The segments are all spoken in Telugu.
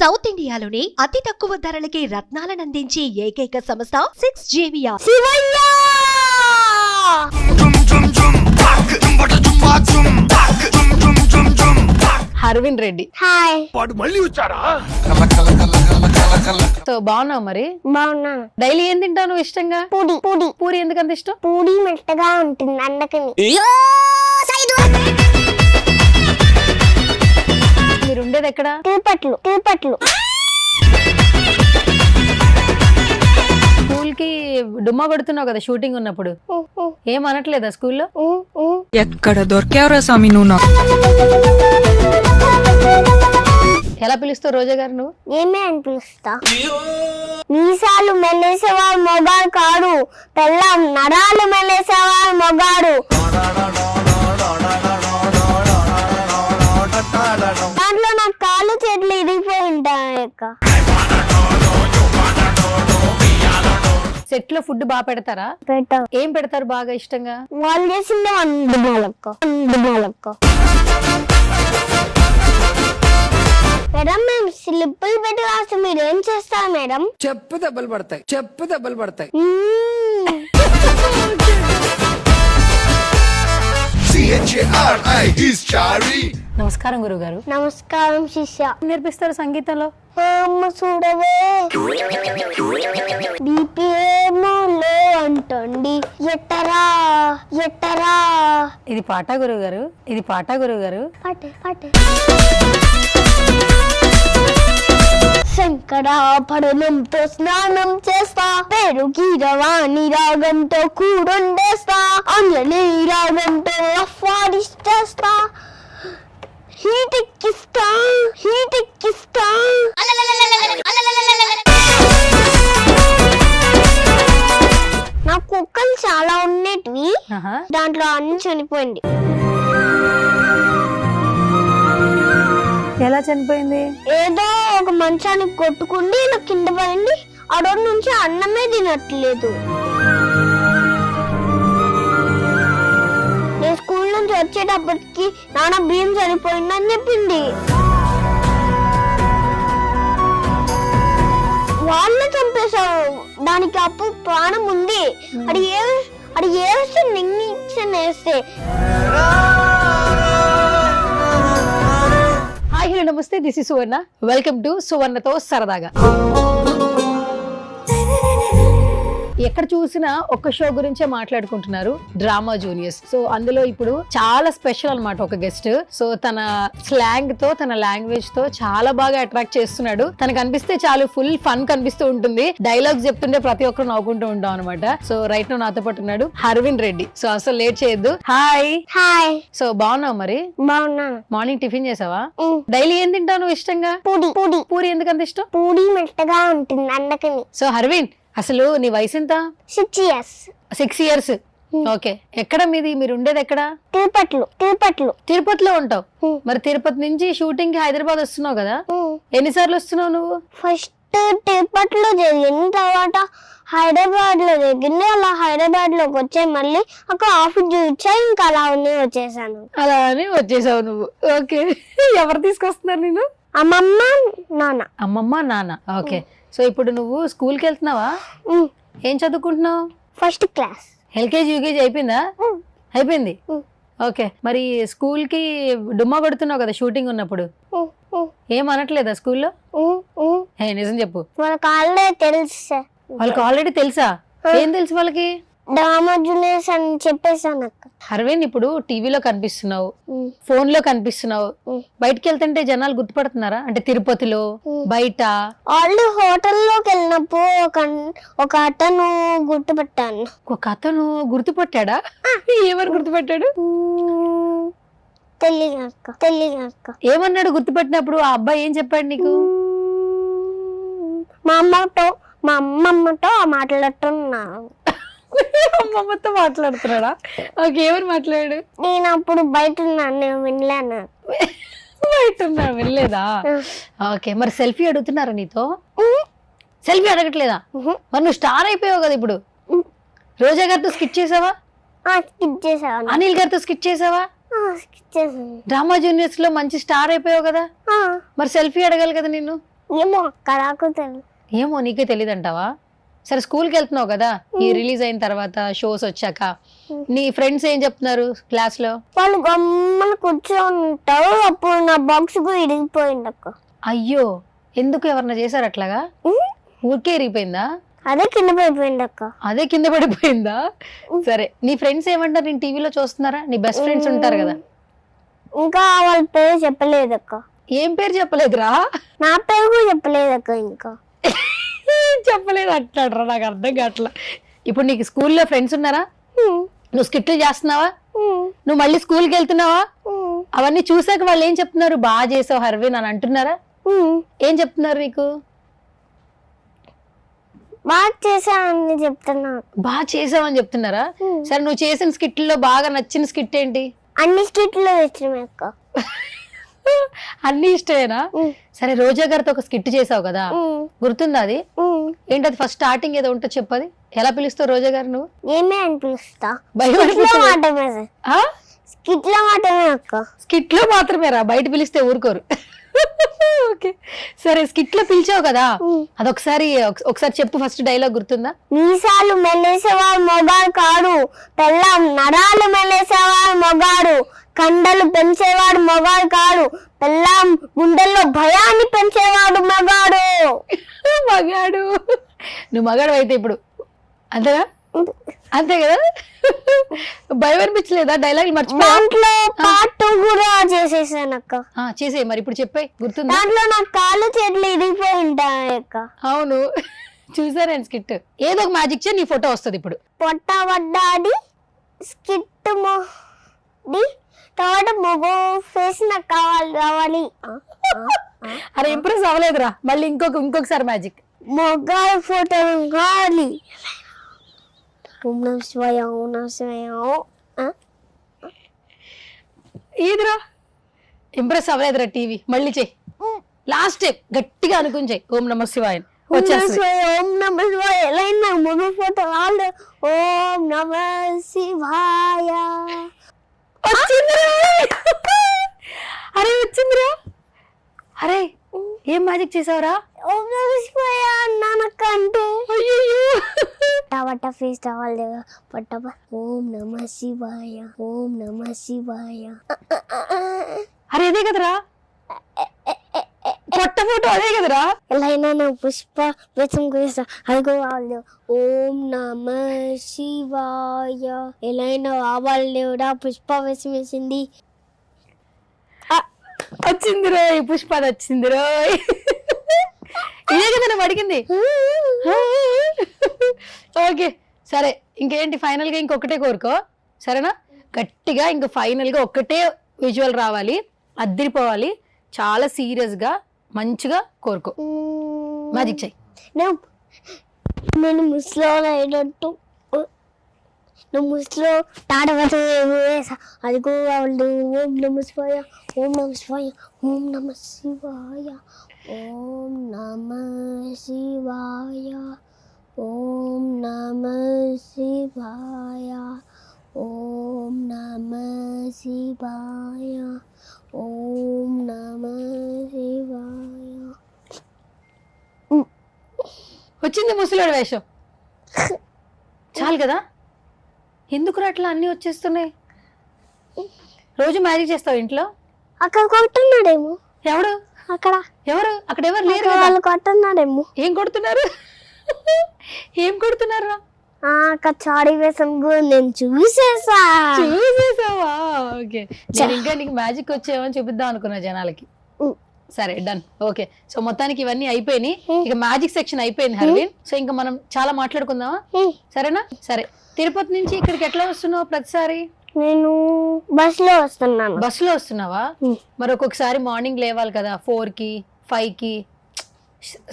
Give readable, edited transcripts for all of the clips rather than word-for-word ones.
సౌత్ ఇండియాలోని అతి తక్కువ ధరలకి రత్నాలనందించే ఏకైక సంస్థ 6JVR. హర్విన్ రెడ్డి. హాయ్. వాడు మళ్ళీ వచ్చాడా? సో బాగున్నావు మరి? బాగున్నాను. డైలీ ఏం తింటావు నువ్వు ఇష్టంగా? పూడి పూడి పూరి ఎందుకంత ఇష్టం? పూడి మెత్తగా ఉంటుంది అందుకని. మీరు ఉండేది ఎక్కడ? తిరుపతిలో. తిరుపతిలో స్కూల్ కి డుమ్మా కొడుతున్నావు కదా షూటింగ్ ఉన్నప్పుడు, ఏం అనట్లేదా స్కూల్లో? ఎక్కడ దొరికేవరా స్వామి నువ్వు నాకు? ఎలా పిలుస్తావు రోజా గారు నువ్వు? ఏమే అని పిలుస్తా. మీసాలు మెలేసేవాడు మొగాడు కాడు, పెళ్ళాం నరాలు మెలేసేవాడు మొగాడు. దాంట్లో నా కాళ్ళు చేతులు ఇరిగిపోయి ఉంటాయి. సెట్ లో ఫుడ్ బాగా పెడతారా? పెట్టా. ఏం పెడతారు బాగా ఇష్టంగా? వాళ్ళు చేసింది అందుబాలక్క. మేడం మేము స్లిప్పులు పెట్టి రాస్తే మీరు ఏం చేస్తారు మేడం? చెప్పు దెబ్బలు పడతాయి, చెప్పు దెబ్బలు పడతాయి. నమస్కారం గురువు గారు. నమస్కారం శిష్య. నేర్పిస్తారు సంగీతంలో? అమ్మ చూడవే బీపీఏమో లో అంటండి ఎట్టరా ఎట్టరా. ఇది పాట గురువు గారు, ఇది పాట గురువు గారు. పాటే పాటే. శంకరాభరణంతో స్నానం చేస్తా, పెరుగి రవాణి రాగంతో కూడొండేస్తా, అంజలి రాగంతో అఫ్వాడిస్తా, హీటెక్కిస్తా హీటెక్కిస్తా. నా కుక్కలు చాలా ఉన్నటివి, దాంట్లో అన్ని చనిపోయింది. ఎలా చనిపోయింది? ఏదో ఒక మంచానికి కొట్టుకుండి ఇలా కింద పడింది. ఆ రోజు నుంచి అన్నమే తినట్లేదు. నేను స్కూల్ నుంచి వచ్చేటప్పటికి నాన్న బియ్యం సరిపోయిందని చెప్పింది. వాళ్ళే చంపేశారు. దానికి అప్పుడు ప్రాణం ఉంది. అది ఏస్తే ఇంజెక్షన్ వేస్తే. హాయ్ హలో నమస్తే, this is Suvarna. Welcome to సువర్ణతో సరదాగా. ఎక్కడ చూసినా ఒక్క షో గురించే మాట్లాడుకుంటున్నారు, డ్రామా జూనియర్స్. సో అందులో ఇప్పుడు చాలా స్పెషల్ అన్నమాట ఒక గెస్ట్. సో తన స్లాంగ్ తో, తన లాంగ్వేజ్ తో చాలా బాగా అట్రాక్ట్ చేస్తున్నాడు. తనకు అనిపిస్తే చాలు ఫుల్ ఫన్ కనిపిస్తూ ఉంటుంది. డైలాగ్స్ చెప్తుంటే ప్రతి ఒక్కరు నవ్వుకుంటూ ఉంటాం అనమాట. సో రైట్ నో నాతో పాటు ఉన్నాడు హర్విన్ రెడ్డి. సో అసలు లేట్ చేయొద్దు. హాయ్. హాయ్. సో బాగున్నావు మరి? బాగున్నాను. మార్నింగ్ టిఫిన్ చేసావా? డైలీ ఏం తింటావు నువ్వు ఇష్టంగా? పూడి పూడి. పూరి ఎందుకంత ఇష్టం? పూడి మెత్తగా ఉంటుంది అందుకని. సో హర్విన్, అసలు నీ వయసు ఎంత? 6 years. 6 years. ఓకే. ఎక్కడ మీది? మీరు ఉండేది ఎక్కడ? తిరుపతిలో. తిరుపతిలో. తిరుపతిలో ఉంటావు. మరి తిరుపతి నుంచి షూటింగ్ కి హైదరాబాద్ వస్తున్నావు కదా, ఎన్నిసార్లు వస్తున్నావు నువ్వు? ఫస్ట్ తిరుపతిలో జరిగింది, తర్వాత హైదరాబాద్ లో జరిగింది. అలా హైదరాబాద్ లోకి వచ్చే మళ్ళీ అక్కడ ఆఫీస్ చూసా, ఇంకా అలా వచ్చేసాను. అలా అని వచ్చేసావు నువ్వు. ఓకే. ఎవరు తీసుకొస్తున్నారు నేను? అమ్మమ్మ నాన్న. అమ్మమ్మ నాన్న. ఓకే. సో ఇప్పుడు నువ్వు స్కూల్ కి వెళ్తున్నావా? ఏం చదువుకుంటున్నావు? First class. ఎల్కేజీ యూకేజీ అయిపోయిందా? అయిపోయింది. ఓకే. మరి స్కూల్ కి డుమ్మా కొడుతున్నావు కదా షూటింగ్ ఉన్నప్పుడు, ఏం అనట్లేదా స్కూల్లో? నిజం చెప్పు. వాళ్ళకి ఆల్రెడీ తెలుసు. వాళ్ళకి ఆల్రెడీ తెలుసా? ఏం తెలుసు వాళ్ళకి? డ్రామా జూనియర్స్ అని చెప్పేసాను అక్క. హర్విన్, ఇప్పుడు టీవీలో కనిపిస్తున్నావు, ఫోన్ లో కనిపిస్తున్నావు, బయటకి వెళ్తుంటే జనాలు గుర్తుపడుతున్నారా? అంటే తిరుపతిలో బయట ఆల్రెడీ హోటల్లోకి వెళ్ళినప్పుడు ఒక అతను గుర్తుపట్టాను. ఒక అతను గుర్తుపట్టాడా? ఏమని గుర్తుపట్టాడు? తెలియదు అక్క. ఏమన్నాడు గుర్తుపట్టినప్పుడు? ఆ అబ్బాయి ఏం చెప్పాడు నీకు? మా అమ్మమ్మతో మాట్లాడుతున్నాను. అమ్మమ్మతో మాట్లాడుతున్నాడా? ఓకే. ఎవరు మాట్లాడు? నేను అప్పుడు బయట ఉన్నాను, నేను వినలేను. బయట ఉన్నా, వినలేదా? ఓకే. మరి సెల్ఫీ అడుగుతున్నారా నీతో? సెల్ఫీ అడగట్లేదా? మరి నువ్వు స్టార్ అయిపోయావు కదా ఇప్పుడు. రోజా గారితో స్కిట్ చేసావా? స్కిట్ చేసావా? అనిల్ గారితో స్కిట్ చేసావా? స్కిట్ చేసాను. డ్రామా జూనియర్స్ లో మంచి స్టార్ అయిపోయావు కదా, మరి సెల్ఫీ అడగాలి కదా నిన్ను. ఏమో అక్క నాకు తెలియదు. ఏమో నీకే తెలియదు అంటావా? సరే స్కూల్కి వెళ్తున్నావు కదా, ఈ రిలీజ్ అయిన తర్వాత షోస్ వచ్చాక నీ ఫ్రెండ్స్ ఏం చెప్తున్నారు క్లాస్ లో? వాళ్ళు గమ్మని కూర్చొని ఉంటారు. అప్పుడు నా బాక్స్ కూడా ఇరిగిపోయింది అక్క. అయ్యో, ఎందుకు ఎవరన్నా చేశారు అట్లాగా? ఊరికే ఇరిగిపోయిందా? అదే కింద పడిపోయింది అక్క. అదే కింద పడిపోయిందా? సరే, నీ ఫ్రెండ్స్ ఏమంటారు? నేను టీవీలో చూస్తున్నారా? నీ బెస్ట్ ఫ్రెండ్స్ ఉంటారు కదా. ఇంకా వాళ్ళ పేరు చెప్పలేదు అక్క. ఏం పేరు చెప్పలేదురా? నా పేరు కూడా చెప్పలేదు అక్క. ఇంకా చెప్పలేదు అంటాడు. నాకు అర్థం కావట్లా. ఇప్పుడు నీకు స్కూల్లో ఫ్రెండ్స్ ఉన్నారా? నువ్వు స్కిట్లు చేస్తున్నావా? నువ్వు మళ్ళీ స్కూల్కి వెళ్తున్నావా? అవన్నీ చూసాక వాళ్ళు ఏం చెప్తున్నారు? బాగా చేసావు హర్విన్ అని అంటున్నారా? ఏం చెప్తున్నారు నీకు? బాగా చేశానని చెప్తున్నా. బాగా చేసావని చెప్తున్నారా? సరే, నువ్వు చేసిన స్కిట్లో బాగా నచ్చిన స్కిట్ ఏంటి? అన్ని స్కిట్లు ఇష్టమే అక్క. అన్ని ఇష్టమేనా? సరే, రోజా గారితో ఒక స్కిట్ చేసావు కదా, గుర్తుందా అది? ఏంటది? ఫస్ట్ స్టార్టింగ్ ఏదో ఉంటే చెప్పది. ఎలా పిలుస్తావు రోజా గారు నువ్వు? ఏమే అని పిలుస్తా. ఆ? స్కిట్ లో మాటమే అక్క. స్కిట్ లో మాత్రమేరా, బయట పిలిస్తే ఊరుకోరు. ఓకే, సరే, స్కిట్ లో పిలిచావు కదా, అదొకసారి ఒకసారి చెప్పు. ఫస్ట్ డైలాగ్ గుర్తుందా? మీసాలు మెల్లేసేవాడు మొగాడు కాడు, పెళ్ళాం నరాలు మెల్లేసేవాడు మొగాడు, కండలు పెంచేవాడు మొగాడు కాడు, పెళ్ళాం గుండెల్లో భయాన్ని పెంచేవాడు మగాడు. మగాడు. నువ్వు మగాడు అయితే ఇప్పుడు అంతేనా? అంతే కదా? భయం అనిపించలేదా? డైలాగ్ మర్చిపోయా? దాంట్లో పార్ట్ కూడా చేసేసానక్క. చేసే మరి ఇప్పుడు చెప్పే, గుర్తుందా? దాంట్లో నా కాళ్ళు చేతులు ఇరిగిపోయి ఉంటాయి అక్క. అవును, చూసాను నేను స్కిట్. ఏదో ఒక మ్యాజిక్ చే నీ ఫోటో వస్తుంది ఇప్పుడు. పొట్ట పడ్డాడి స్కిట్ తర్వాత మొగో ఫేస్ నాకు కావాలి. అరే, ఇంప్రెస్ అవ్వలేదురా. మళ్ళీ ఇంకొకసారి మ్యాజిక్. మొగాడు ఫోటో కావాలి. ఓం నమః శివాయ, ఓం నమః శివాయ. ఈదిరా, ఇంప్రెస్ అవ్వలేదురా టీవీ. మళ్ళీ చెయ్యి, లాస్ట్ టైం గట్టిగా అనుకుని చెయ్యి. ఓం నమః శివాయ వచ్చేస్తుంది. ఓం నమః శివాయ. ఎలా అయినా మొగ ఫోటో కావాలి. ఓం నమః శివాయ. అరే, వచ్చిందిరా. అరే, ఏం మ్యాజిక్ చేసావురా? ఓం నమః శివాయ అన్నానక్క. అంటే అయ్యయ్యో, టవట ఫేస్ రావాలి. పట్ట ఓం నమః శివాయ, ఓం నమః శివాయ. అరే అదే కదరా, పొట్ట ఫోటో అదే కదరా. ఎలా అయినా నా పుష్ప వేసం చేస్తా. అదిగో వాళ్ళు ఓం నమః శివాయ. ఎలా అయినా రావాలి దేవుడా, పుష్ప వేసం వేసింది. వచ్చిందిరో, ఈ పుష్ప వచ్చిందిరో. ఇదే కదా నువ్వు అడిగింది. ఓకే, సరే, ఇంకేంటి? ఫైనల్ గా ఇంకొకటే కోరుకో, సరేనా? గట్టిగా ఇంక ఫైనల్ గా ఒక్కటే విజువల్ రావాలి, అద్దరిపోవాలి, చాలా సీరియస్ గా మంచిగా కోరుకో. మ్యాజిక్ చెయ్యి. నేను ముస్లో అయినట్టు నువ్వు ముస్లో తాడవత అదిగో వాళ్ళు ఓం నమః శివాయ, ఓం నమః శివాయ, ఓం నమః శివాయ, ఓం నమః శివాయ, ఓం నమః శివాయ, ఓం నమః శివాయ, ఓం నమః శివాయ. వచ్చింది ముసలోడి వేషం. చాలు కదా? ఎందుకు అట్లా అన్ని వచ్చేస్తున్నాయి? రోజు మ్యాజిక్ చేస్తావు ఇంట్లో? అక్కడ కొట్టున్నాడేమో. ఎవడు అక్కడ? ఎవరు? అక్కడ ఎవరు లేరు కదా. వాళ్ళు కొట్టున్నాడేమో. ఏం కొడుతున్నారు? ఏం కొడుతున్నారు? అక్కడ చాడీ వేసం కూడా నేను చూసేసావా? ఓకే, నేను ఇంకా నీకు మ్యాజిక్ వచ్చేవని చూపిద్దాం అనుకున్నా జనాలకి. సరే, డన్. ఓకే, సో మొత్తానికి ఇవన్నీ అయిపోయినాయి. ఇక మ్యాజిక్ సెక్షన్ అయిపోయింది హర్విన్. సో ఇంకా మనం చాలా మాట్లాడుకుందామా? సరేనా? సరే, తిరుపతి నుంచి ఇక్కడికి ఎట్లా వస్తున్నావు ప్రతిసారి? నేను బస్ లో వస్తున్నాను. బస్ లో వస్తున్నావా? మరి ఒక్కొక్కసారి మార్నింగ్ లేవాలి కదా, 4కి 5కి.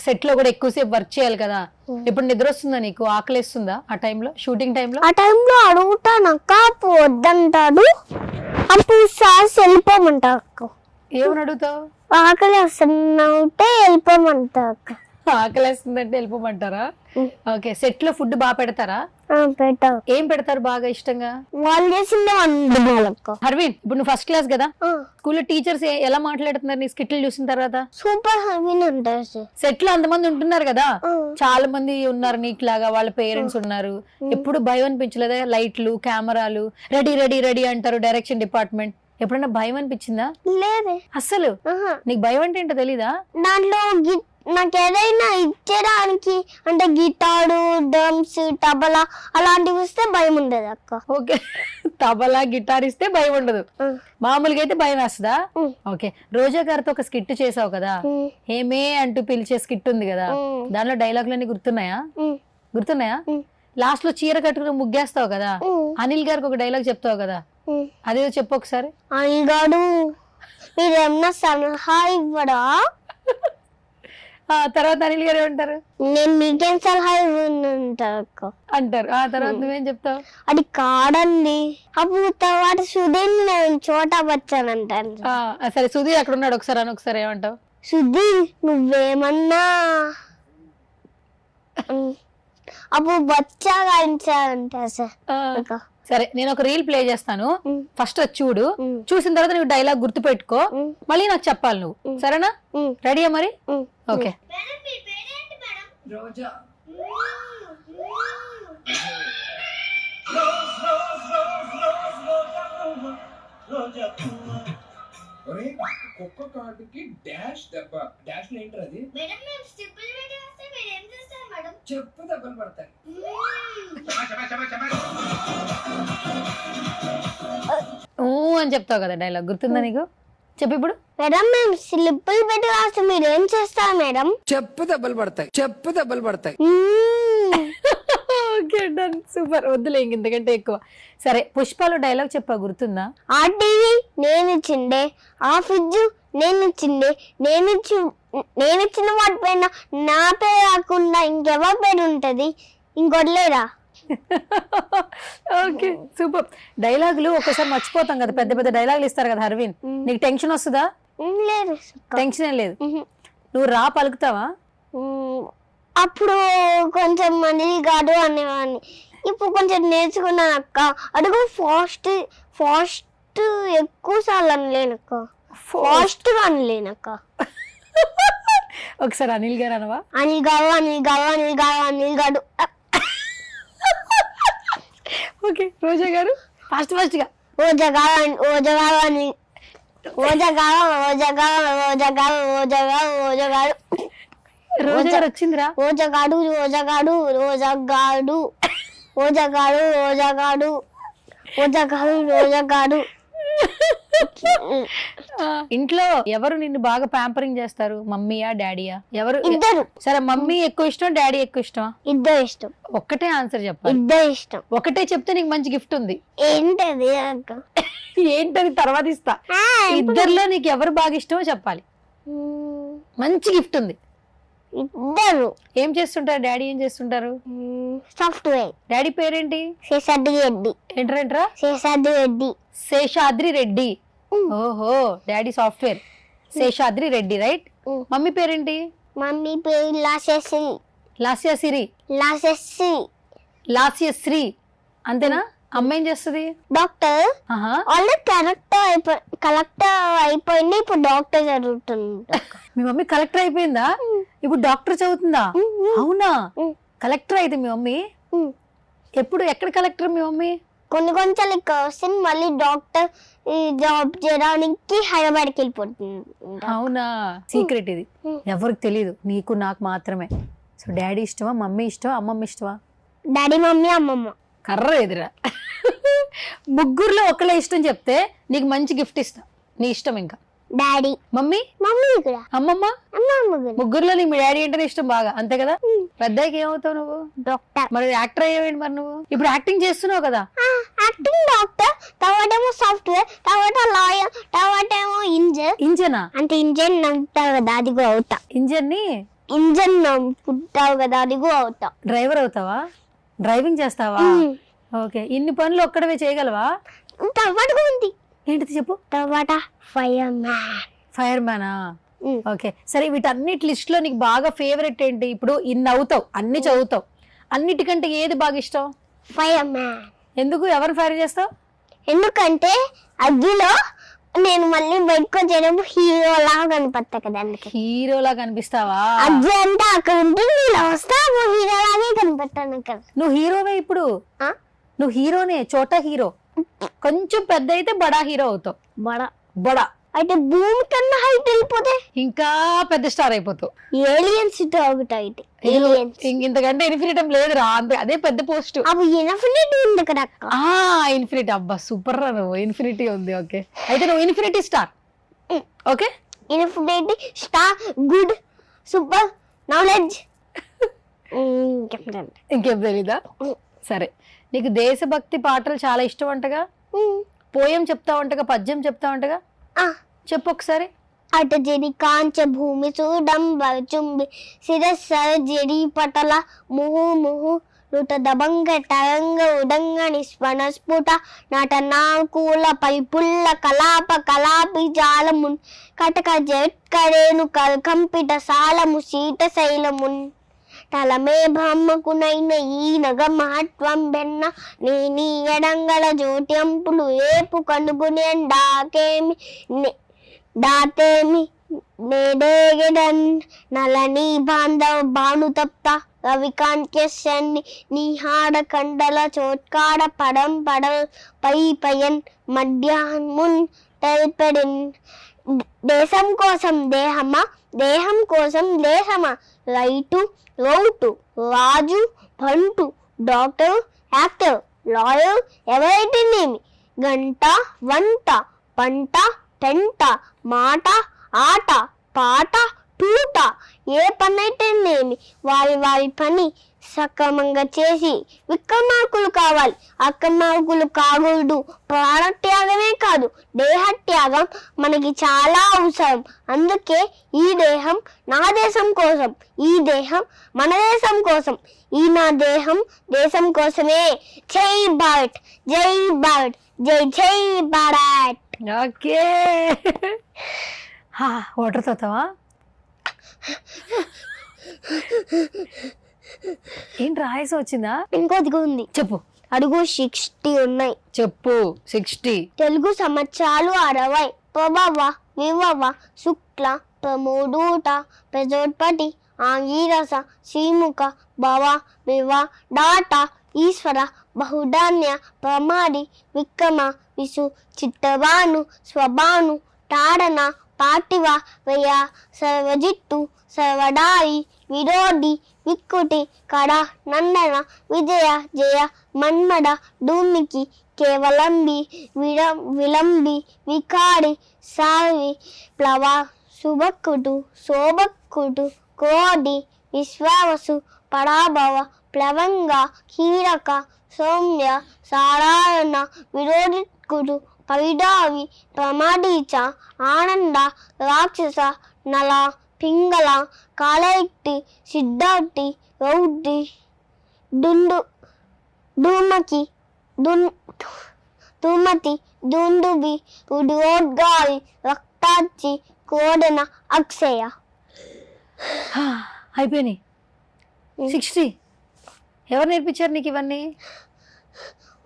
సెట్ లో కూడా ఎక్కువసేపు వర్క్ చేయాలి కదా. ఇప్పుడు నిద్ర వస్తుందా నీకు? ఆకలిస్తుందా ఆ టైంలో, షూటింగ్ టైంలో? ఆ టైంలో అడుగుతాను అక్క, వద్దంటాడు. అప్పుడు సార్ వెళ్ళిపోమంటా అక్క. ఏమని అడుగుతావు? ఆకలి వస్తుంటే వెళ్ళిపోమంటా అక్క. ఆకలేస్తుందంటే వెళ్ళిపోమంటారా? ఓకే, సెట్ లో ఫుడ్ బాగా పెడతారా? పెట్టావు ఏం పెడతారు బాగా ఇష్టంగా? వాళ్ళు చేసిందే వండుకోవాలక్క. హర్విన్, ఇప్పుడు నువ్వు ఫస్ట్ క్లాస్ కదా, స్కూల్లో టీచర్స్ ఎలా మాట్లాడుతున్నారు నీ స్కిట్లు చూసిన తర్వాత? సూపర్ హర్విన్ అంటారు సార్. సెట్ లో అంతమంది ఉంటున్నారు కదా, చాలా మంది ఉన్నారు నీకులాగా, వాళ్ళ పేరెంట్స్ ఉన్నారు. ఎప్పుడు భయం అనిపించలేదా? లైట్లు, కెమెరాలు, రెడీ రెడీ రెడీ అంటారు డైరెక్షన్ డిపార్ట్మెంట్. ఎప్పుడైనా భయం అనిపించిందా? లేదే అసలు నీకు భయం అంటే ఏంటో తెలీదా? దాంట్లో నాకు ఏదైనా ఇచ్చేయడానికి అంటే గిటారు, డ్రమ్స్, తబలా అలాంటివి ఇస్తే భయం ఉండదు అక్క. ఓకే, తబలా గిటార్ ఇస్తే భయం ఉండదు, మామూలుగా అయితే భయం వేస్తుందా? ఓకే, రోజా గారితో ఒక స్కిట్ చేసావు కదా, ఏమే అంటూ పిలిచే స్కిట్ ఉంది కదా, దానిలో డైలాగులన్నీ గుర్తున్నాయా? గుర్తున్నాయా? లాస్ట్ లో చీర కట్టుకుని ముగ్గేస్తావు కదా, అనిల్ గారికి ఒక డైలాగ్ చెప్తావు కదా, అదేదో చెప్పు ఒకసారి. అనిల్ గారు మీరేమన్నా సలహా ఇవ్వడా? తర్వాత అనిల్ గారు ఏమంటారు? నేను మీకేం సలహా ఇవ్వనంటారు అక్క అంటారు. ఆ తర్వాత నువ్వేం చెప్తావు? అది కాదండి. అప్పుడు తర్వాత సుధీర్ నేను చోటా వచ్చానంటాను. సరే, సుధీర్ అక్కడ ఉన్నాడు, ఒకసారి అని ఒకసారి ఏమంటావు? సుధీర్ నువ్వేమన్నా అప్పుడు బచ్చా గాయించాలంటారు సార్. సరే, నేను ఒక రీల్ ప్లే చేస్తాను, ఫస్ట్ అది చూడు, చూసిన తర్వాత నువ్వు డైలాగ్ గుర్తు పెట్టుకో, మళ్ళీ నాకు చెప్పాలి నువ్వు, సరేనా? రెడీయా మరి? ఓకే. కుక్క కాటుకి డాష్ దెబ్బ. డాష్ ఏంటి అది? చెప్పు దెబ్బలు పడతాయి. అని చెప్తావు కదా డైలాగ్, గుర్తుందా నీకు? చెప్పు ఇప్పుడు. మేడం మేము స్లిప్పులు పెట్టి రాస్తే మీరు ఏం చేస్తారు మేడం? చెప్పు దెబ్బలు పడతాయి. చెప్పు దెబ్బలు పడతాయి. Okay, done, super. వద్దులే ఇంతకంటే ఎక్కువ. సరే, పుష్పలో డైలాగ్ చెప్పా, గుర్తుందా? ఆ టీవీ నేనిచ్చిండే, ఆ ఫ్రిడ్జ్ నేనిచ్చిండే, నేనిచ్చిన వాటి పైన నా పేరు కాకుండా ఇంకెవరి పేరు ఉంటది? ఇంకోటి లేదా? Okay, super. డైలాగులు ఒక్కసారి మర్చిపోతాం కదా, పెద్ద పెద్ద డైలాగులు ఇస్తారు కదా హర్విన్, నీకు టెన్షన్ వస్తుందా? లేదు, టెన్షన్ ఏం లేదు. నువ్వు రా పలుకుతావా? అప్పుడు కొంచెం అనిల్ గారు అనేవాడిని, ఇప్పుడు కొంచెం నేర్చుకున్నాను అక్క. అడుగు ఫాస్ట్ ఫాస్ట్ ఎక్కువ సార్లు అనలేనక్క, ఫాస్ట్ గా అనలేనక్క. ఒకసారి అనిల్ గారు అనవా? అనిల్ గారు అనిల్ గారు అనిల్ గారు అనిల్ గారు. ఓకే, రోజా గారు ఫాస్ట్ ఫాస్ట్ గా. రోజా గారు రోజా గారు అని రోజా గారు రోజా గారు రోజా గారు రోజా గారు రోజా గారు రోజా గారు వచ్చిందిరా. రోజా గాడు రోజా గాడు రోజా గాడు రోజా గాడు రోజా గాడు రోజా గాడు రోజా గాడు. ఇంట్లో ఎవరు నిన్ను బాగా ప్యాంపరింగ్ చేస్తారు, మమ్మీయా డాడీయా? ఎవరు? ఇద్దరు. సరే, మమ్మీ ఎక్కువ ఇష్టం, డాడీ ఎక్కువ ఇష్టం? ఇద్దరు ఇష్టం. ఒక్కటే ఆన్సర్ చెప్పాలి. ఇద్దరు ఇష్టం. ఒకటే చెప్తే నీకు మంచి గిఫ్ట్ ఉంది. ఏంటది అక్క? ఏంటది తర్వాత ఇస్తా. ఇద్దరిలో నీకు ఎవరు బాగా ఇష్టమో చెప్పాలి, మంచి గిఫ్ట్ ఉంది. ఇద్దరు. ఏం చేస్తుంటారు డాడీ? ఏం చేస్తుంటారు? సాఫ్ట్వేర్. డాడీ పేరేంటి? శేషాద్రి రెడ్డి. ఏంటంటరా? శేషాద్రి రెడ్డి. శేషాద్రి రెడ్డి. ఓహో, daddy software, Seshadri Reddy, right. Mummy పేరేంటి? మమ్మీ పేరు లాస్యశ్రీ. లాస్యశ్రీ. లాస్యశ్రీ. లాస్యశ్రీ, అంతేనా? అమ్మ ఏం చేస్తుంది? డాక్టర్. ఆల్రెడీ కలెక్టర్ అయిపోయింది, ఇప్పుడు డాక్టర్ చదువుతుంది. మీ మమ్మీ కలెక్టర్ అయిపోయిందా? ఇప్పుడు డాక్టర్ చదువుతుందా? అవునా? కలెక్టర్ అయితే మీ మమ్మీ ఎప్పుడు ఎక్కడ కలెక్టర్ మీ మమ్మీ? కొన్ని కొంచెం ఇక్కడ వస్తుంది, మళ్ళీ డాక్టర్ జాబ్ చేయడానికి హైదరాబాద్కి వెళ్ళిపోతుంది. అవునా? సీక్రెట్ ఇది, ఎవరికి తెలియదు, నీకు నాకు మాత్రమే. సో డాడీ ఇష్టమా, మమ్మీ ఇష్టమా, అమ్మమ్మ ఇష్టమా? డాడీ, మమ్మీ, అమ్మమ్మ. కర్ర ఎదురా. ముగ్గురులో ఒకళ్ళే ఇష్టం చెప్తే నీకు మంచి గిఫ్ట్ ఇస్తా, నీ ఇష్టం. ఇంకా డాడీ, మమ్మీ, మమ్మీ కూడా, అమ్మమ్మ. ముగ్గురులో నీకు మీ డాడీ అంటేనే ఇష్టం బాగా, అంతే కదా? పెద్దకి ఏమవుతావు నువ్వు? డాక్టర్. మరి యాక్టర్ అయ్యేవేంటి మరి నువ్వు? ఇప్పుడు యాక్టింగ్ చేస్తున్నావు కదా? యాక్టింగ్, డాక్టర్, తర్వాత ఏమో సాఫ్ట్వేర్, తర్వాత లాయర్, తర్వాత ఏమో ఇంజన్. ఇంజనా? అంటే ఇంజన్ నమ్ముతావు కదా, అది కూడా అవుతా. ఇంజన్ ని ఇంజన్ నమ్ముతావు కదా, అది కూడా అవుతా. డ్రైవర్ అవుతావా? డ్రైవింగ్ చేస్తావా? ఓకే, ఇన్ని పనులు ఒక్కడవే చేయగలవా? తర్వాత ఉంది. ఏంటిది చెప్పు. తర్వాత ఫైర్ మ్యాన్. ఫైర్ మ్యానా? ఓకే, సరే వీటన్నిటి లిస్ట్ లో నీకు బాగా ఫేవరెట్ ఏంటి? ఇప్పుడు ఇన్ని అవుతావు, అన్ని చదువుతావు, అన్నిటికంటే ఏది బాగా ఇష్టం? Fire man. ఎందుకు? ఎవరిని ఫైర్ చేస్తావు? ఎందుకంటే అగ్గిలో నేను మళ్ళీ బయటకు వచ్చేటప్పుడు హీరో లాగా కనిపిస్తా కదా, అందుకే హీరోలా కనిపిస్తావా? అగ్గి అంటే అక్కడ ఉంటుంది, ఇలా వస్తా హీరో లాగే కనిపెట్టాను కదా. నువ్వు హీరోవే ఇప్పుడు. ఆ? నువ్వు హీరోనే, చోటా హీరో. కొంచెం పెద్ద అయితే బడా హీరో అవుతావు. బడా అయితే భూమి కన్నా హైట్ వెళ్ళిపోతే ఇంకా పెద్ద స్టార్ అయిపోతావు. ఏలియన్స్ ఒకటి అయితే ఏలియన్స్ ఇంతకంటే ఇన్ఫినిటం లేదురా, అంతే, అదే పెద్ద పోస్ట్. అవి ఇన్ఫినిటీ ఉంది కదా అక్క. ఇన్ఫినిటీ, అబ్బా సూపర్ రా నువ్వు. ఇన్ఫినిటీ ఉంది, ఓకే. అయితే నువ్వు infinity star. Okay, infinity star, good, super, knowledge. ఇంకేం తెలీదా? సరే, నీకు దేశభక్తి పాటలు చాలా ఇష్టం అంటగా, పోయం చెప్తావంటగా, పద్యం చెప్తావంటగా, చెప్పు ఒకసారి. అట జడి కాంచ భూమి చూడంబ చుంబి శిరస్సర జడి పటల ముహు ముహు రుట దబంగ తరంగ ఉడంగ నిస్పణ స్ఫుట నట నాకూల పరిపుల్ల కలాప కలాపి జాలమున్ కటక జట్కరేను కంపిట సాలము శీత శైలమున్ తలమే బ్రహ్మకునైన ఈ నగ మహత్వం బెన్న నీ ఎడంగల జ్యోత్యంపులు ఏపు కనుగునే దాతేమి నేడేగడన్ నలని బాంధవ భాను తప్త రవికాంత్యన్ని నీహాడ కండల చోట్కాడ పడం పడల్ పై పయన్ మధ్యాహ్మున్ తెల్పెడిన్ దేశం కోసం దేహమా, దేహం కోసం దేశమా, రైటు రౌటు, రాజు బంటు, డాక్టర్ యాక్టర్, లాయర్ ఎవరైతేనేమి, గంట వంట పంట పెంట మాట ఆట పాట తూట, ఏ పని అయితేనేమి వారి వారి పని సక్రమంగా చేసి విక్రమార్కులు కావాలి, అక్రమార్కులు కాకూడదు. ప్రాణత్యాగమే కాదు, దేహత్యాగం మనకి చాలా అవసరం. అందుకే ఈ దేహం నా దేశం కోసం, ఈ దేహం మన దేశం కోసం, ఈ నా దేహం దేశం కోసమే. జై భారత్, జై భారత్, జై జై భారత్. Okay, water తాతావా? ఏంటి రాయసం వచ్చిందా? ఇంకోదిగా ఉంది, చెప్పు. అడుగు 60 ఉన్నాయి. చెప్పు. 60 తెలుగు సంవత్సరాలు 60. ప్రభవ వివవ శుక్ల ప్రమోదూట ప్రజోత్పటి ఆంగీరస శ్రీముఖ భవ వివ డాట ఈశ్వర బహుధాన్య ప్రమాది విక్రమ విసు చిత్తభాను స్వభాను తాడన పాటివ వయ సర్వజిత్తు సర్వడాయి విరోధి విక్కుటి కడ నందన విజయ జయ మన్మడ ధూమికి కేవలంబి విలంబి వికారి సావి ప్లవ శుభక్కుటు శోభక్కుటు కోడి విశ్వావసు పరాభవ ప్లవంగ కీరక సౌమ్య సాధారణ విరోధికుడు పరిడావి ప్రమాదీచ ఆనంద రాక్షస నల పింగళ కాలైక్టి సిద్ధార్థి రౌద్రి దుండు ధూమకి ధూమతి దుందుబి ఉద్యోద్గారి రక్తాచి కోడన అక్షయ. అయిపోయినాయి. 60 ఎవరు నేర్పించారు నీకు ఇవన్నీ?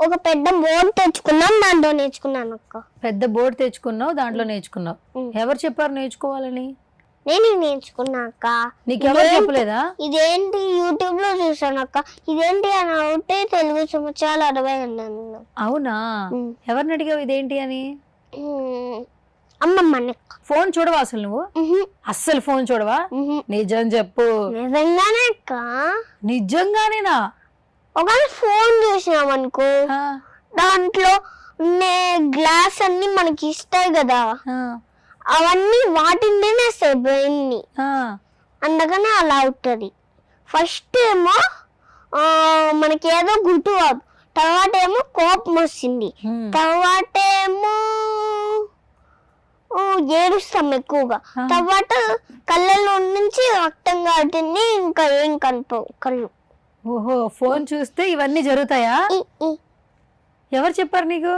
ఒక పెద్ద బోర్డు తెచ్చుకున్నాం, దాంట్లో నేర్చుకున్నాను అక్క. పెద్ద బోర్డు తెచ్చుకున్నావు, దాంట్లో నేర్చుకున్నావు. ఎవరు చెప్పారు నేర్చుకోవాలని? నేను నేర్చుకున్నా అక్క. నీకెవరు చెప్పలేదా? ఇదేంటి యూట్యూబ్ లో చూసాను అక్క. ఇదేంటి అని అవుతే తెలుగు సంవత్సరాలు 60 అన్నాను. అవునా? ఎవరిని అడిగావు ఇదేంటి అని? అమ్మమ్మ. ఫోన్ చూడవా అసలు నువ్వు? అస్సలు ఫోన్ చూడవా? నిజం చెప్పు. నిజంగానే అక్క. నిజంగానేనా? ఒకవేళ ఫోన్ చూసినాం అనుకో, దాంట్లో గ్లాస్ అన్ని మనకి ఇస్తాయి కదా, అవన్నీ వాటింటేనే వస్తాయి బ్రెయిన్ ని. అందుకనే అలా అవుతుంది. ఫస్ట్ ఏమో మనకి ఏదో గుర్తు కాదు, తర్వాత ఏమో కోపం వస్తుంది, తర్వాత ఏమో ఏడుస్తాం ఎక్కువగా, తర్వాత కళ్ళలో నుంచి రక్తం కారుతుంది, ఇంకా ఏం కళ్ళు. ఓహో, ఫోన్ చూస్తే ఇవన్నీ జరుగుతాయా? ఎవరు చెప్పారు నీకు?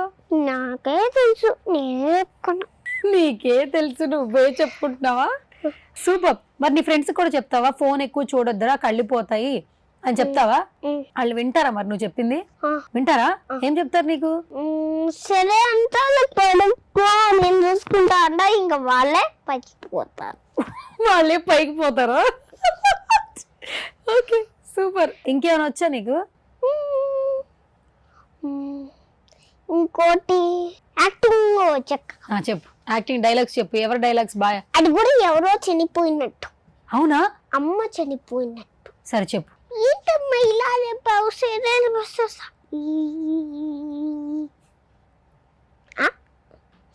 నాకే తెలుసు, నేనే చెప్పుకున్నా. నీకే తెలుసు, నువ్వే చెప్పుకుంటున్నావా? సూపర్. మరి నీ ఫ్రెండ్స్ కూడా చెప్తావా ఫోన్ ఎక్కువ చూడొద్దురా కళ్ళు పోతాయి అని చెప్తావా? వాళ్ళు వింటారా మరి నువ్వు చెప్పింది? వింటారా? ఏం చెప్తారు నీకు? సరే అంతా పడుకో నేను చూసుకుంటా అన్నా ఇంకా వాళ్ళే పైకి పోతారు. వాళ్ళే పైకి పోతారా? Okay super. ఇంకేమైనా వచ్చా నీకు? ఇంకోటి యాక్టింగ్ చెక్క. చెప్పు, యాక్టింగ్ డైలాగ్స్ చెప్పు. ఎవరి డైలాగ్స్ బాగా? అది కూడా ఎవరో చనిపోయినట్టు. అవునా? అమ్మ చనిపోయినట్టు. సరే చెప్పు. ఏంటమ్మా ఇలా చెప్పావు? సీరియల్ వస్తా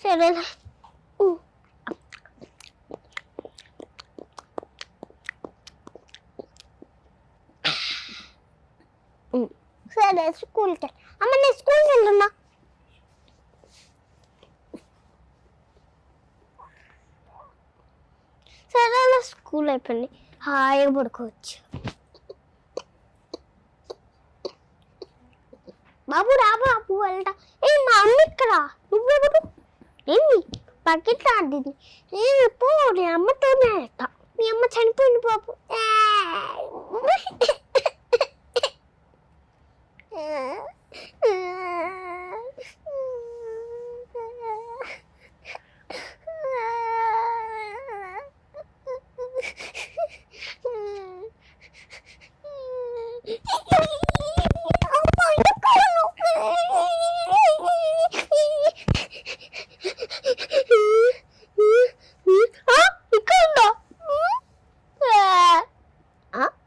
సరే సరే స్కూల్కి అమ్మ నేను స్కూల్కి వెళ్తున్నా. సరే అలా స్కూల్ అయిపోయింది, హాయిగా పడుకోవచ్చు. బాబు రా బాబు వెళ్తా. ఏ మా అమ్మ ఇక్కడ, నువ్వెవరు? ఏమి పక్కింట్లో ఆడింది. నేను పో నీ అమ్మతోనే వెళ్తా. మీ అమ్మ చనిపోయింది బాబు.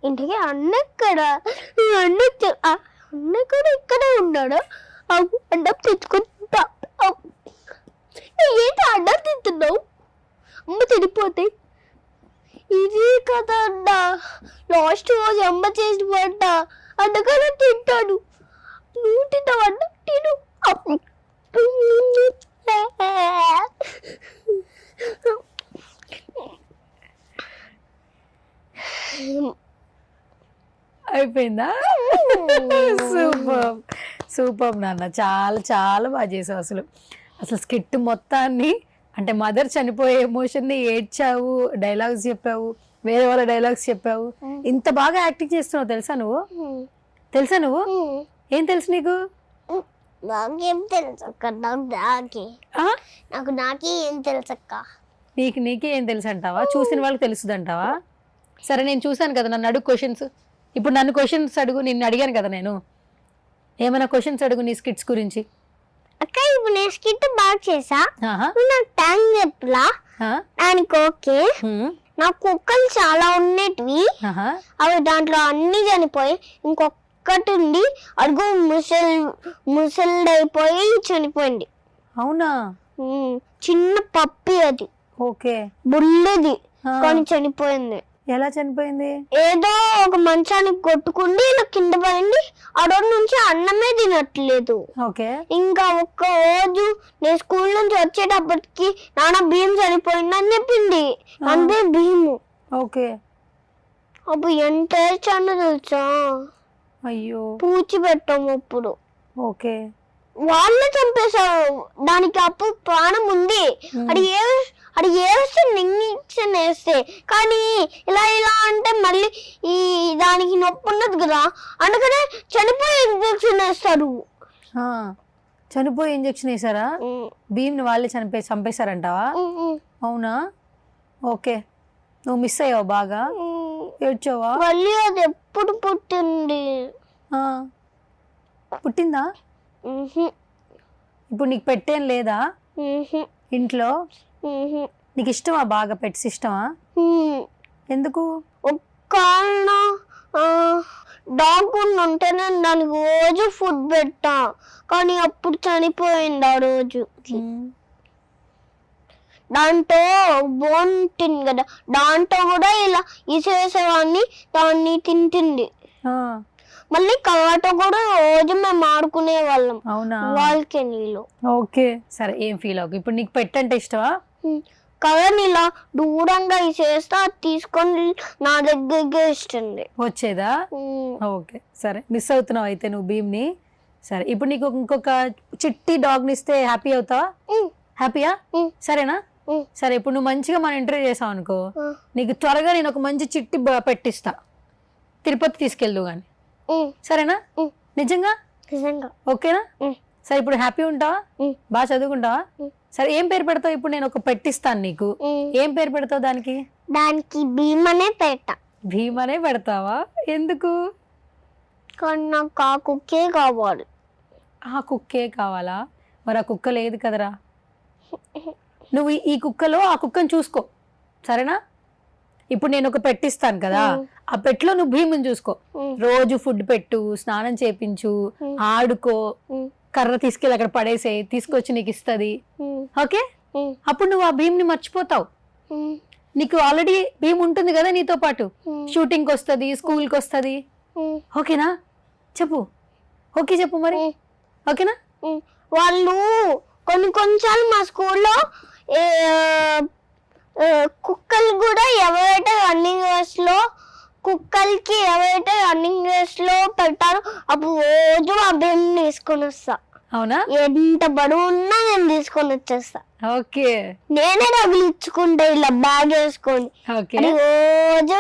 ఇంటికి అన్న ఇక్కడ, అన్న కూడా ఇక్కడే ఉన్నాడు. అన్నం తెచ్చుకుంటా. ఏంటి అన్నం తింటున్నావు? అమ్మ చనిపోతే ఇది కదా అన్న, లాస్ట్ రోజు అమ్మ చేసి వంట అందుకనే తింటాను. నువ్వు తిన్నావు అన్న? తిను. అయిపోయిందా? సూపర్ సూపర్ నాన్న, చాలా చాలా బాగా చేసావు. అసలు స్కిట్ మొత్తాన్ని అంటే మదర్ చనిపోయే ఎమోషన్ని ఏడ్చావు, డైలాగ్స్ చెప్పావు, వేరే వాళ్ళ డైలాగ్స్ చెప్పావు. ఇంత బాగా యాక్టింగ్ చేస్తున్నావు తెలుసా నువ్వు? ఏం తెలుసు నీకు? నాకేం తెలుసు అక్క, నాకే ఏం తెలుసు అక్క. నీకే ఏం తెలుసు అంటావా? చూసిన వాళ్ళకి తెలుస్తుంది అంటావా? సరే నేను చూసాను కదా, నన్ను అడుగు క్వశ్చన్స్. ఇప్పుడు నన్ను క్వశ్చన్స్ అడుగు. నిన్ను అడిగాను కదా నేను, ఏమైనా క్వశ్చన్స్ అడుగు నీ స్కిట్స్ గురించి. అక్క ఇప్పుడు నేను స్కిట్ బాగా చేసా, నాకు థ్యాంక్స్ చెప్పలా? దానికి ఓకే. నాకు కుక్కలు చాలా ఉండేటివి, అవి దాంట్లో అన్ని చనిపోయి ఇంకొక్కటి ఉంది, అడుగు ముసలిదైపోయి చనిపోయింది. అవునా? చిన్న పప్పి, అది ఓకే బుల్లది కానీ చనిపోయింది. ఎలా చనిపోయింది? ఏదో ఒక మంచానికి కొట్టుకుండి ఇలా కింద పడింది. ఆ రోజు నుంచి అన్నమే తినట్లేదు. ఇంకా ఒక్క రోజు నేను స్కూల్ నుంచి వచ్చేటప్పటికి నాన్న భీమ్ చనిపోయిందని చెప్పింది. అంతే భీము. అప్పుడు ఎంత ఏడ్చానో తెలుసా? అయ్యో, పూచి పెట్టాము అప్పుడు. వాళ్ళే చంపేశారు. దానికి అప్పుడు ప్రాణం ఉంది. అది ఏస్తే ఇంజక్షన్ వేస్తే, కానీ ఇలా అంటే మళ్ళీ ఈ దానికి నొప్పి ఉన్నది కదా, అందుకనే చనిపోయే ఇంజక్షన్ వేస్తారు. చనిపోయే ఇంజక్షన్ వేసారా? భీమ్ని వాళ్ళే చంపేశారంటావా? అవునా? ఓకే, నువ్వు మిస్ అయ్యావు బాగా, ఏడ్చావా? మళ్ళీ అది ఎప్పుడు పుట్టిందా? ఇప్పుడు నీకు పెట్టేం లేదా ఇంట్లో? నీకు ఇష్టమా బాగా? పెట్స్ ఇష్టమా? ఎందుకు? డాగ్ ఉంటేనే దానికి రోజు ఫుడ్ పెట్టా, కానీ అప్పుడు చనిపోయింది ఆ రోజు. దాంట్లో బోన్ తింది కదా, దాంట్లో కూడా ఇలా ఇసేసేవాడిని, దాన్ని తింటుంది. మళ్ళీ కవాటో కూడా రోజు మేము ఆడుకునే వాళ్ళం. అవునా? బాల్కనీలో. ఓకే సరే, ఏం ఫీల్ అవ్వకు. ఇప్పుడు నీకు పెట్ అంటే ఇష్టమా? కవర్ ఇలా దూరంగా ఇసేస్తే అది తీసుకొని నా దగ్గరికి ఇస్తుంది. వచ్చేదా? ఓకే సరే, మిస్ అవుతున్నావు అయితే నువ్వు భీమ్ని. సరే, ఇప్పుడు నీకు ఇంకొక చిట్టి డాగ్ని ఇస్తే హ్యాపీ అవుతావా? హ్యాపీయా? సరేనా? ఉం. సరే ఇప్పుడు నువ్వు మంచిగా మన ఇంటర్వ్యూ చేసావు అనుకో, ఉం. నీకు త్వరగా నేను ఒక మంచి చిట్టి పెట్టిస్తా, తిరుపతి తీసుకెళ్దు గాని, ఉం. సరేనా? ఉం. నిజంగా నిజంగా ఓకేనా? ఉం. సరే ఇప్పుడు హ్యాపీ ఉంటావా? ఉం. బాగా చదువుకుంటావా? ఉం. సరే ఏం పేరు పెడతావు? ఇప్పుడు నేను ఒక పెట్టిస్తాను నీకు, ఉం. ఏం పేరు పెడతావు దానికి? దానికి భీమనే పెట్ట. భీమనే పెడతావా? ఎందుకు? కానీ నాకు ఆ కుక్కే కావాలి. ఆ కుక్కే కావాలా? మరి ఆ కుక్క లేదు కదరా. నువ్వు ఈ కుక్కలో ఆ కుక్కను చూసుకో, సరేనా? ఇప్పుడు నేను ఒక పెట్టిస్తాను కదా, ఆ పెట్లో నువ్వు భీముని చూసుకో. ఉం. రోజు ఫుడ్ పెట్టు, స్నానం చేపించు, ఉం. ఆడుకో, ఉం. కర్ర తీసుకెళ్ళి అక్కడ పడేసే, తీసుకొచ్చి నీకు ఇస్తుంది. ఉం. ఓకే? ఉం. అప్పుడు నువ్వు ఆ భీమ్ని మర్చిపోతావు. ఉం. నీకు ఆల్రెడీ భీమ్ ఉంటుంది కదా నీతో పాటు, ఉం. షూటింగ్కి వస్తుంది, స్కూల్కి వస్తుంది. ఉం. ఓకేనా? చెప్పు. ఓకే చెప్పు మరి. ఉం. ఓకేనా? వాళ్ళు కొన్నిసార్లు మా స్కూల్లో కుక్కలు కూడా ఎవరైతే రన్నింగ్ రేస్ లో కుక్కలకి ఎవరైతే రన్నింగ్ రేస్ లో పెట్టారో అప్పుడు రోజు ఆ భీమ్ తీసుకొని వస్తా. అవునా? ఎంత బరువు ఉన్నా నేను తీసుకొని వచ్చేస్తా. ఓకే నేనే తగిలించుకుంటా ఇలా బ్యాగ్ వేసుకొని. ఓకే అది రోజు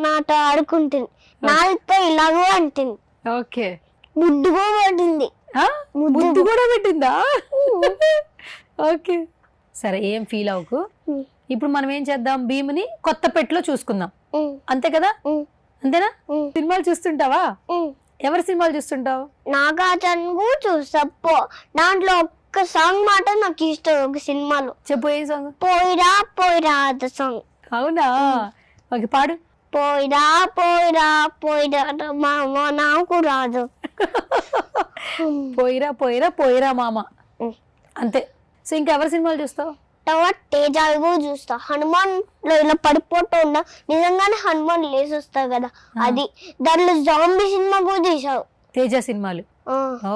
నాతో ఆడుకుంటుంది, నాతో ఇలాగో అంటుంది, ఓకే. ముద్దు కూడా పట్టింది. ముద్దు కూడా పెట్టిందా? ఓకే సరే, ఏం ఫీల్ అవ్వకు. ఉం. ఇప్పుడు మనం ఏం చేద్దాం, భీముని కొత్త పెట్లో చూసుకుందాం, ఉం. అంతే కదా? ఉం. అంతేనా? ఉం. సినిమాలు చూస్తుంటావా? ఉం. ఎవరి సినిమాలు చూస్తుంటావు? నాగార్జున చూస్తా. దాంట్లో ఒక్క సాంగ్ మాట నాకు ఇష్టం ఒక సినిమాలో. చెప్పు, ఏ సాంగ్? పోయిరా పోయిరా అద సాంగ్. అవునా? ఓకే పాడు. పోయిరా పోయిరా పోయిరా మామ నాకు రాదు. పోయిరా పోయిరా పోయిరా మామ, ఉం. అంతే. సో ఇంకా ఎవరి సినిమాలు చూస్తావు? తర్వాత తేజాలు కూడా చూస్తా. హనుమాన్ లో ఇలా పడిపోతూ ఉన్నా నిజంగానే హనుమాన్ లేసి వస్తాయి కదా, అది. దాంట్లో జాంబీ సినిమా కూడా తీసావు. తేజ సినిమాలు.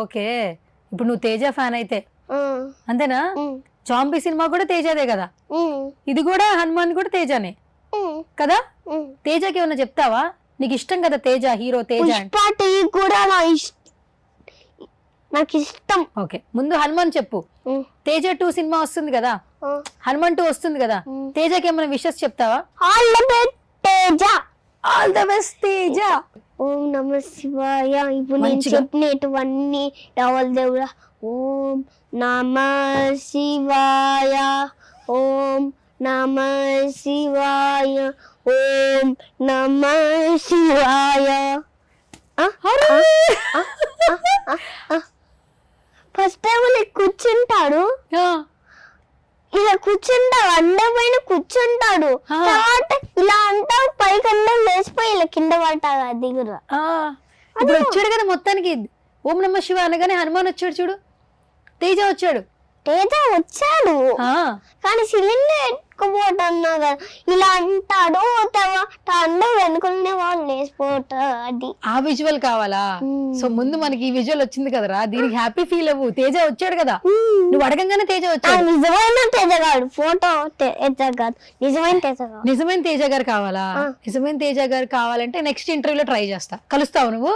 ఓకే, ఇప్పుడు నువ్వు తేజ ఫ్యాన్ అయితే అంతేనా? జాంబీ సినిమా కూడా తేజదే కదా, ఇది కూడా హనుమాన్ కూడా తేజనే కదా? తేజకి ఏమన్నా చెప్తావా? నీకు ఇష్టం కదా తేజ, హీరో తేజ అంటే. కూడా నాకు ఇష్టం. ఓకే, ముందు హనుమాన్ చెప్పు. తేజ 2 సినిమా వస్తుంది కదా, హనుమాన్ 2 వస్తుంది కదా, తేజకి ఏమైనా విషెస్ చెప్తావా? All the best Teja. All the best Teja. ఓం నమ శివాయ. ఇప్పుడు నేను చెప్పినటువన్నీ రావాలి దేవుడా. ఓం నమ శివాయ, ఓం నమ శివాయ, ఓం నమ శివాయ. ఫస్ట్ టైం కూర్చుంటాడు, ఇలా కూర్చుంటాడు, అండపైన కూర్చుంటాడు, తర్వాత ఇలా అంటాడు, పైకన్నా లేచిపోయి ఇలా కింద పడతాడు. అది కూడా ఇప్పుడు వచ్చాడు కదా మొత్తానికి. ఓం నమ శివ అనగానే హనుమాన్ వచ్చాడు చూడు, తేజ వచ్చాడు. తేజ వచ్చాడు కానీ సిలిండర్ ఎత్తుకుపోతున్నా కదా, ఇలా అంటాడు, అందరూ వెనుకనే వాళ్ళు లేచిపోతాడు. అది ఆ విజువల్ కావాలా? సో ముందు మనకి ఈ విజువల్ వచ్చింది కదరా, దీనికి హ్యాపీ ఫీల్ అవ్వు. తేజ వచ్చాడు కదా, నువ్వు అడగంగానే తేజ వచ్చాడు. నిజమైన తేజ గారు, ఫోటో తేజ గారు, నిజమైన తేజ గారు. నిజమైన తేజ గారు కావాలా? నిజమైన తేజ గారు కావాలంటే నెక్స్ట్ ఇంటర్వ్యూలో ట్రై చేస్తా. కలుస్తావు నువ్వు?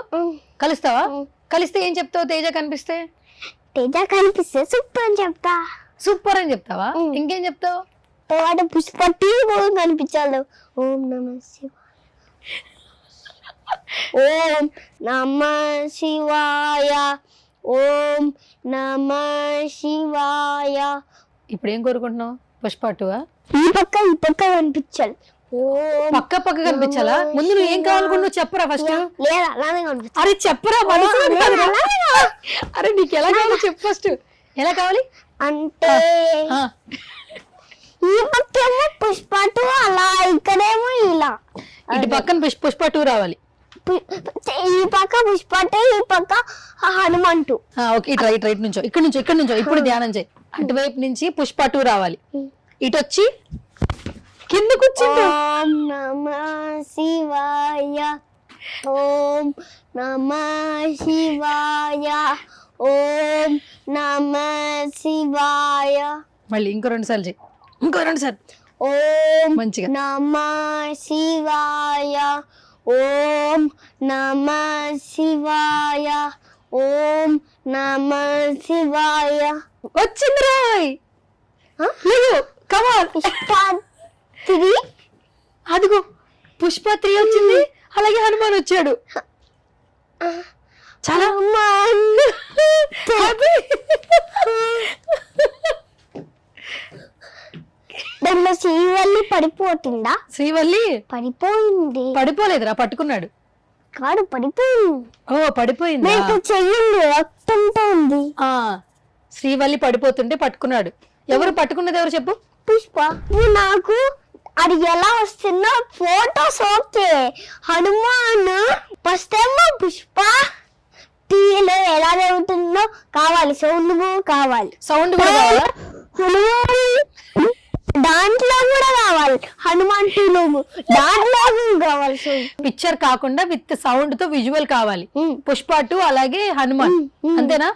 కలుస్తావా? కలిస్తే ఏం చెప్తావు? తేజ కనిపిస్తే? తేజ కనిపిస్తే సూపర్ అని చెప్తా. సూపర్ అని చెప్తావా? ఇంకేం చెప్తావు? తర్వాత పుష్పటి కూడా కనిపించాలి. ఓం నమ శివాయ, ఓం నమ శివాయ, ఓం నమ శివాయ. ఇప్పుడు ఏం కోరుకుంటున్నావు? పుష్ప 2? ఈ పక్క కనిపించాలి. పక్క పక్క కనిపించాలా? ముందు నువ్వు ఏం కావాలనుకుంటున్నావు చెప్పరా ఫస్ట్. లేదా అలానే కనిపించాలి. అరే చెప్పరా, అరే నీకు ఎలా కావాలి చెప్పు ఫస్ట్. ఎలా కావాలి అంటే ఈ పక్కేమో పుష్ప 2, అలా ఇక్కడేమో ఇలా. ఇటు పక్కన పుష్ప 2 రావాలి. ఈ పక్క పుష్ప 2, ఈ పక్క హనుమాన్ 2. ఓకే, ఇటు రైట్ నుంచో, ఇక్కడ నుంచో ఇప్పుడు ధ్యానం చేయి. అటువైపు నుంచి పుష్ప 2 రావాలి. ఇటు వచ్చి కింద కూర్చుంటా. ఓం నమ శివాయ, ఓం నమ శివాయ, ఓం నమ శివాయ. మళ్ళీ ఇంకో 2 సార్లు చేయి, ఇంకో 2 సార్లు. ఓం మంచిగా. నమ శివాయ, ఓం నమ శివాయ, ఓం నమ శివాయ. వచ్చింది రాయ్. కమాన్. పుష్ప 3 అదిగో పుష్ప 3 వచ్చింది, అలాగే హనుమాన్ వచ్చాడు. చాలా దాంట్లో శ్రీవల్లి పడిపోతుందా? శ్రీవల్లి పడిపోయింది. పడిపోలేదురా, పట్టుకున్నాడు. కాదు పడిపోయింది. ఓ పడిపోయింది. నాకు చెయ్యండి రక్తంతో ఉంది. ఆ శ్రీవల్లి పడిపోతుంటే పట్టుకున్నాడు. ఎవరు పట్టుకున్నది ఎవరు చెప్పు? పుష్ప. నువ్వు నాకు అది ఎలా వస్తుందో ఫోటోస్ ఓకే. హనుమాన్ ఫస్ట్ ఏమో పుష్ప టీలో ఎలా జరుగుతుందో కావాలి, సౌండ్ కావాలి. సౌండ్ కూడా కావాలా? హనుమాన్ దాంట్లో కూడా కావాలి, హనుమాన్ టీలో దాంట్లో కావాలి. పిక్చర్ కాకుండా విత్ సౌండ్ తో విజువల్ కావాలి. పుష్ప 2 అలాగే హనుమాన్, అంతేనా?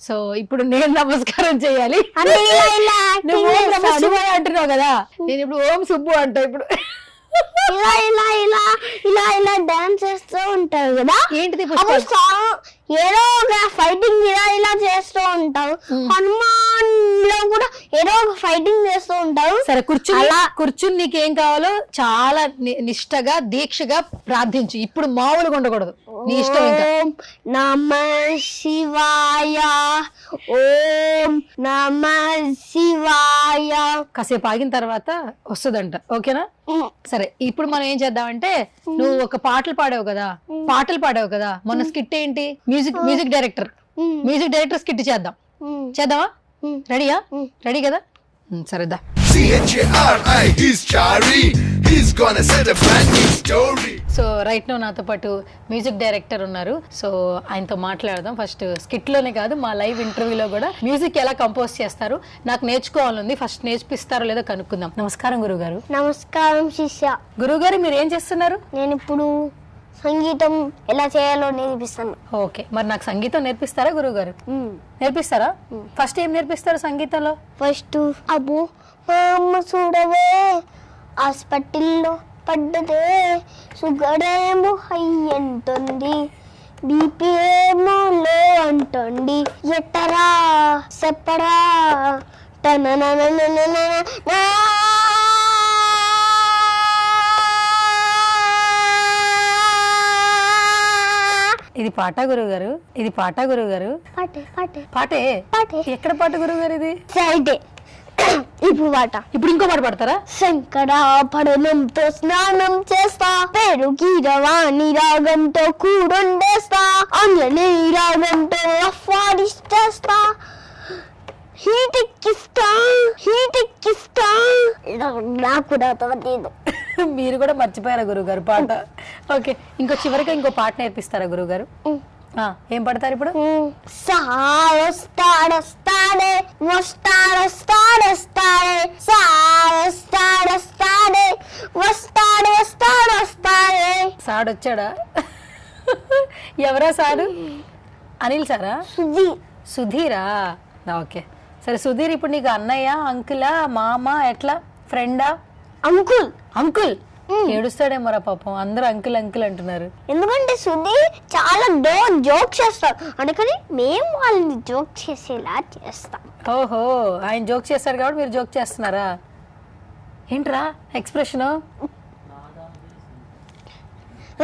సో ఇప్పుడు నేను నమస్కారం చేయాలి. అంటే నువ్వు ఓం నమః శివాయ అంటున్నావు కదా, నేను ఇప్పుడు ఓం సుబ్బు అంటా. ఇప్పుడు ఇలా ఇలా ఇలా ఇలా ఇలా డాన్స్ చేస్తూ ఉంటారు కదా. ఏంటిది అప్పుడు ఏదో ఒక ఫైటింగ్ ఇలా ఇలా చేస్తూ ఉంటారు. హనుమాన్ లో కూడా ఏదో ఒక ఫైటింగ్ చేస్తూ ఉంటారు. సరే కూర్చుని నీకేం కావాలో చాలా నిష్టగా దీక్షగా ప్రార్థించు. ఇప్పుడు మామూలుగా ఉండకూడదు, నీ ఇష్టం. ఓం నమః శివాయ, ఓం నమః శివాయ. కాసేపు ఆగిన తర్వాత వస్తుందంట, ఓకేనా? సరే ఇప్పుడు మనం ఏం చేద్దామంటే, నువ్వు ఒక పాటలు పాడావు కదా మొన్న స్కిట్ ఏంటి? మ్యూజిక్ డైరెక్టర్ స్కిట్ చేద్దామా? రెడీ కదా? సరేదా. CHARI, he's Chari. He's gonna set a brand new story. So right no నాతో పాటు మ్యూజిక్ డైరెక్టర్ ఉన్నారు. సో ఆయనతో మాట్లాడదాం. ఫస్ట్ స్కిట్ లోనే కాదు, మా లైవ్ ఇంటర్వ్యూలో కూడా మ్యూజిక్ ఎలా కంపోజ్ చేస్తారు నాకు నేర్చుకోవాలని. ఫస్ట్ నేర్పిస్తారో లేదో కనుక్కుందాం. నమస్కారం గురుగారు. నమస్కారం శిష్య. గురుగారు మీరు ఏం చేస్తున్నారు? నేను ఇప్పుడు సంగీతం ఎలా చేయాలో నేర్పిస్తాను. ఓకే, మరి నాకు సంగీతం నేర్పిస్తారా గురుగారు? నేర్పిస్తారా? ఫస్ట్ ఏం నేర్పిస్తారు సంగీతంలో? ఫస్ట్ అబ్బో అమ్మ చూడవే హాస్పిటల్లో పడ్డదే, షుగర్ ఏమో హై అంటుంది, బీపీ ఏమో లో అంటుంది, ఎట్టరా చెప్పరా టననననననన. ఇది పాట గురుగారు, పాటే పాటే పాటే. పాటే. ఎక్కడ పాట గురుగారు ఇది? సైడే. ఇప్పుడు పాట. ఇప్పుడు ఇంకో పాట పాడతారా? శంకరాభరణంతో స్నానం చేస్తా, పెరుగి రవాణి రాగంతో కూడొండేస్తా, అంజనేయ రాగంతో ఆస్వాదిస్తేస్తా, హీటెక్కిస్తా. నాకు రాదు. మీరు కూడా మర్చిపోయారా గురుగారు పాట? ఓకే, ఇంకో చివరిగా ఇంకో పాట నేర్పిస్తారా గురుగారు? ఏం పడతారు ఇప్పుడు? సాడొస్తాడొస్తాడే సాడొచ్చాడా? ఎవరా సాడు? అనిల్ సారా? సుధీరా? ఓకే సరే. సుధీర్ ఇప్పుడు నీకు అన్నయ్య, అంకులా, మామ, ఎట్లా? ఫ్రెండా? అంకుల్ ఏడుస్తాడేమోరా పాపం, అందరూ అంకుల్ అంటున్నారు. ఎందుకంటే సుధీర్ చాలా జోక్ చేస్తారు, అందుకని మేము వాళ్ళని జోక్ చేసేలా చేస్తాం. ఓహో, ఆయన జోక్ చేస్తారు కాబట్టి మీరు జోక్ చేస్తున్నారా? ఏంట్రా ఎక్స్ప్రెషన్?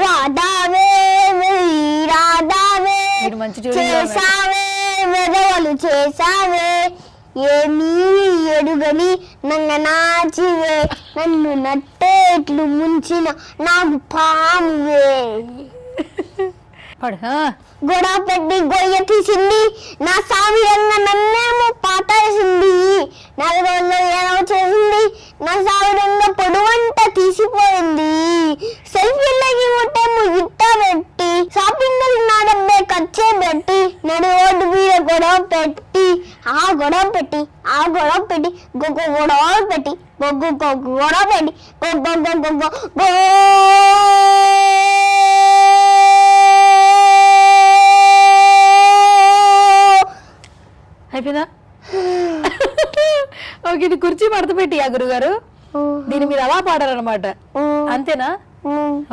రాధావే మంచి చేసావే, వెదవలు చేసావే, ఏమీ ఎడుగని నాచివే, నన్ను నట్టేట్లు ముంచిన నాకు పామువే. గొడవ పెట్టి గొయ్య తీసింది, నా సావిరంగా నన్నేమో పాతేసింది, నలుగురిలో ఏమో చేసింది, నా సావిరంగా పొడవంట తీసిపోయింది, సెల్ఫీలకి ఒకటేమో ఇట్ట పెట్టి, షాపింగ్ నా డబ్బే ఖర్చే పెట్టి, నడి రోడ్డు మీద గొడవ పెట్టి, ఆ గొడవ పెట్టి గొగ్గ గొడవ పెట్టి గొడవ పెట్టి గొగ్గ అయిపోయిందా? ఓకే, ఇది కుర్చీ మడత పెట్టి ఆ గురుగారు దీని మీరు అలా పాడారనమాట, అంతేనా?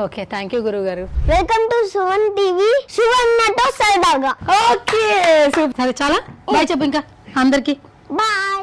ఓకే, థ్యాంక్ యూ గురుగారు. వెల్కమ్ టు సువన్ టీవీ, సువర్ణతో సరదాగా. ఓకే సరే, చాలా బాయ్ చెప్పు ఇంకా అందరికి. బాయ్.